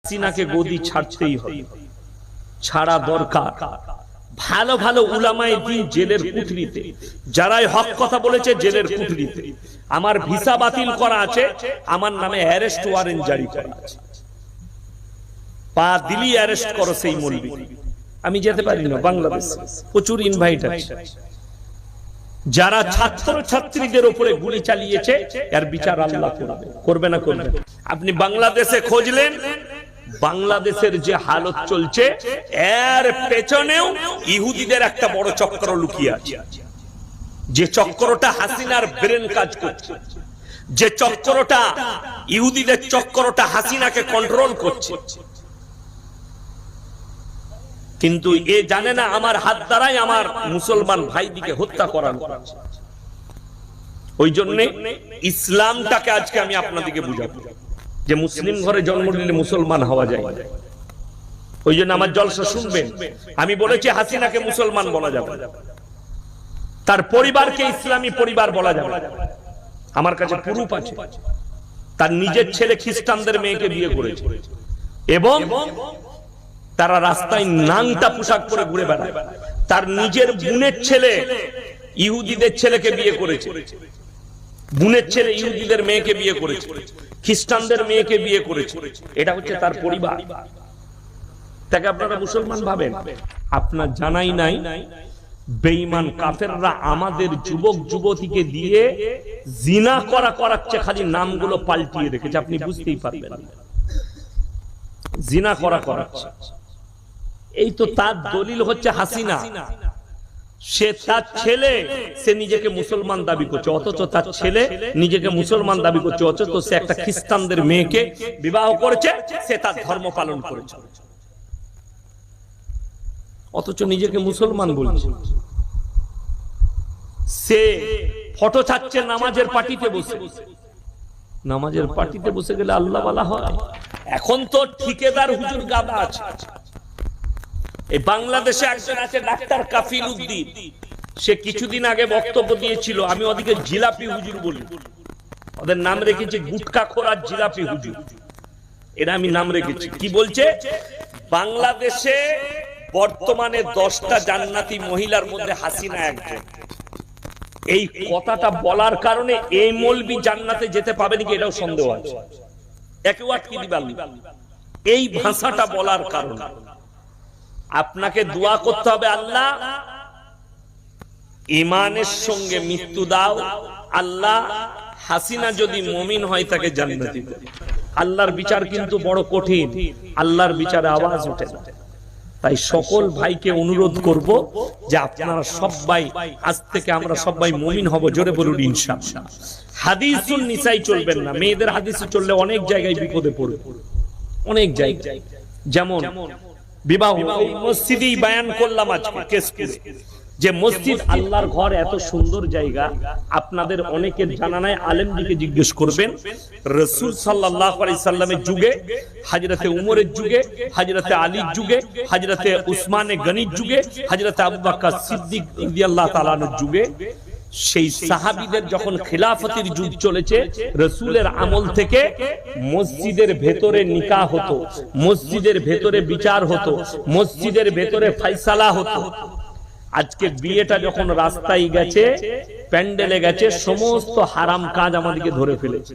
হাসিনাকে গদি ছাড়তেই হবে, ছাড়া দরকার। ভালো ভালো উলামায়ে দ্বীন জেলের কুঠরিতে, যারাই হক কথা বলেছে জেলের কুঠরিতে। আমার ভিসা বাতিল করা আছে, আমার নামে অ্যারেস্ট ওয়ারেন্ট জারি করা আছে। পা দিলি অ্যারেস্ট করো সেই মৌলবি। আমি যেতে পারি না বাংলাদেশ, প্রচুর ইনভাইট আছে। যারা ছাত্র ছাত্রীদের উপরে গুলি চালিয়েছে এর বিচার আল্লাহ করবে না করবে। আপনি বাংলাদেশে খোঁজলেন, বাংলাদেশের যে হালত চলছে এর পেছনেও ইহুদিদের একটা বড় চক্র লুকিয়ে আছে। যে চক্রটা হাসিনার ব্রেন কাজ করছে, যে চক্রটা ইহুদিদের চক্রটা হাসিনাকে কন্ট্রোল করছে। কিন্তু এ জানে না আমার হাত দ্বারাই আমার মুসলমান ভাইদিকে হত্যা করানো হচ্ছে। ওই জন্য ইসলামটাকে আজকে আমি আপনাদেরকে বুঝাবো যে মুসলিম ঘরে জন্ম নিলে মুসলমান হওয়া যায়। ওই জন্য আমার জলসা শুনবেন, আমি বলেছি হাসিনাকে মুসলমান বলা যাবে, তার পরিবারকে ইসলামী পরিবার বলা যাবে। আমার কাছে প্রুফ আছে। তার নিজের ছেলে খ্রিস্টানদের মেয়েকে বিয়ে করেছে এবং তারা রাস্তায় নাংটা পোশাক পরে ঘুরে বেড়ায়। তার নিজের বোনের ছেলে ইহুদিদের ছেলেকে বিয়ে করেছে, বোনের ছেলে ইহুদিদের মেয়েকে বিয়ে করেছে, খ্রিস্টানদের মেয়েকে বিয়ে করেছে। এটা হচ্ছে তার পরিবার। তাকে আপনারা মুসলমান ভাবেন? আপনার জানাই নাই বেঈমান কাফেররা আমাদের যুবক যুবতীকে দিয়ে জিনা করাচ্ছে, খালি নামগুলো পাল্টিয়ে রেখেছে। আপনি বুঝতেই পারবেন জিনা করাচ্ছে। এই তো তার দলিল হচ্ছে হাসিনা। সে তার ছেলে, সে নিজেকে মুসলমান দাবি করছে, অথচ তার ছেলে নিজেকে মুসলমান দাবি করছে, অথচ সে একটা খ্রিস্টানদের মেয়েকে বিবাহ করেছে, সে তার ধর্ম পালন করেছে, অথচ নিজেকে মুসলমান বলছে। সে ফটো ছাড়ছে নামাজের পার্টিতে বসে। নামাজের পার্টিতে বসে গেলে আল্লাহ ওয়ালা হয়? এখন তো ঠিকাদার হুজুর গাদা আছে। এই বাংলাদেশে একজন আছে ডাক্তার কাফিল উদ্দিন, সে কিছুদিন আগে বক্তব্য দিয়েছিল, আমি ওদিকে জিলাপি হুজুর বলি, ওদের নাম রেখেছি গুটকা খোরার জিলাপি হুজুর, এরা আমি নাম রেখেছি। কি বলছে? বাংলাদেশে বর্তমানে 10টা জান্নাতি মহিলার মধ্যে হাসিনা একজন। এই কথাটা বলার কারণে এই মৌলবি জান্নাতে যেতে পাবে নাকি এটাও সন্দেহ আছে। একেও আটকে দিবেন এই ভাষাটা বলার কারণে। আপনাকে দোয়া করতে হবে, আল্লাহ ঈমানের সঙ্গে মৃত্যু দাও, আল্লাহ হাসিনা যদি মুমিন হয় তাকে জান্নাতি দাও। আল্লাহর বিচার কিন্তু বড় কঠিন, আল্লাহর বিচারে আওয়াজ ওঠে না। তাই সকল ভাইকে অনুরোধ করব যে আপনারা সবাই আজ থেকে আমরা সবাই মুমিন হব। জোরে বলুন ইনশাআল্লাহ। হাদিসুন নিসাই চলবেন না, মেয়েদের হাদিসে চললে অনেক জায়গায় বিপদে পড়বে, অনেক জায়গায়। যেমন বিবাহ মসজিদেই বয়ান করলাম আজকে কেশপুরে, যে মসজিদ আল্লাহর ঘর এত সুন্দর জায়গা। আপনাদের অনেকের জানা নাই, আলেমদিকে জিজ্ঞেস করবেন। রাসূল সাল্লাল্লাহু আলাইহি সাল্লামের যুগে, হযরতে উমরের যুগে, হযরতে আলীর যুগে, হযরতে উসমানে গনির যুগে, হযরতে আবু বকর সিদ্দিক রাদিয়াল্লাহু তাআলা আনহুর যুগে, সেই সাহাবীদের যখন খিলাফতের যুগ চলেছে, রাসূলের আমল থেকে মসজিদের ভেতরে নিকাহ হতো, মসজিদের ভেতরে বিচার হতো, মসজিদের ভেতরে ফয়সালা হতো। আজকে বিয়েটা যখন রাস্তায় গেছে, প্যান্ডেলে গেছে, সমস্ত হারাম কাজ আমাদেরকে ধরে ফেলেছে।